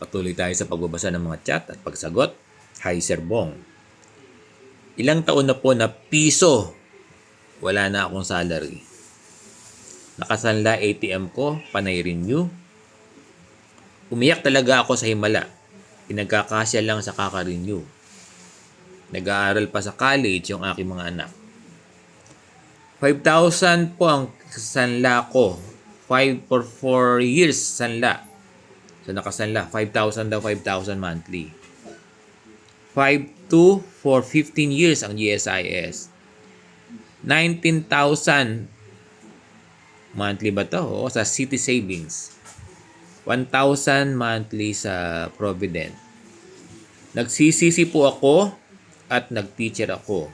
Patuloy tayo sa pagbabasa ng mga chat at pagsagot. Hi, Sir Bong. Ilang taon na po na piso wala na akong salary. Nakasanla ATM ko, panay renew. Umiyak talaga ako sa himala. Pinagkakasya lang sa kaka-renew. Nag-aaral pa sa college yung aking mga anak. 5,000 po ang sanla ko. 5 for 4 years sanla. So nakasanla, 5,000 daw, 5,000 monthly. 5 to for 15 years ang GSIS. 19,000 monthly ba to? O sa City Savings. 1,000 monthly sa Provident. Nagsisisi po ako at nag-teacher ako.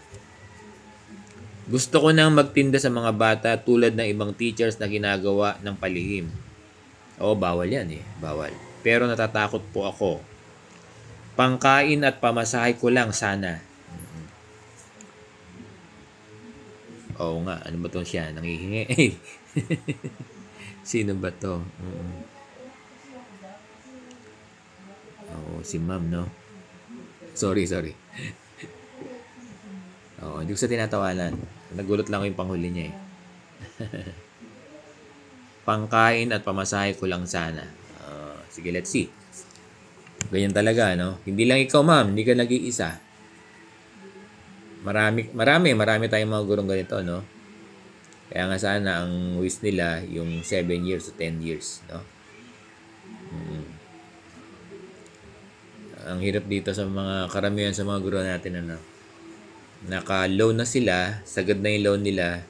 Gusto ko nang magtinda sa mga bata tulad ng ibang teachers na ginagawa ng palihim. Oo, bawal yan eh. Bawal. Pero natatakot po ako. Pangkain at pamasahe ko lang sana. Oo nga. Ano ba to siya? Nangihingi. Sino ba to? Oo, si ma'am, no? Sorry. Oo, hindi ko sa tinatawanan. Nagulat lang ko yung panghuli niya eh. Pangkain at pamasahe ko lang sana. Sige, let's see. Ganyan talaga, no? Hindi lang ikaw, ma'am. Hindi ka nag-iisa. Marami tayong mga gurong ganito, no? Kaya nga sana ang wish nila yung 7 years to 10 years, no? Ang hirap dito sa mga karamihan sa mga guro natin, ano? Naka-loan na sila, sagad na yung loan nila.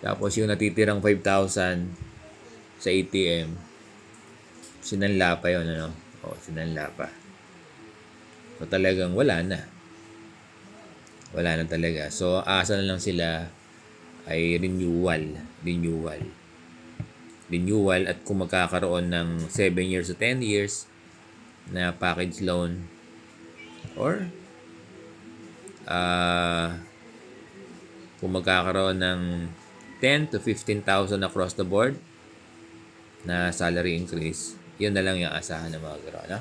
Tapos yung natitirang 5,000 sa ATM, sinanla pa yun, ano? O, sinanla pa. So, talagang wala na. Wala na talaga. So, asa na lang sila ay renewal. At kung magkakaroon ng 7 years to 10 years na package loan or kung magkakaroon ng 10 to 15,000 across the board na salary increase, yun na lang yung asahan ng mga guro, no?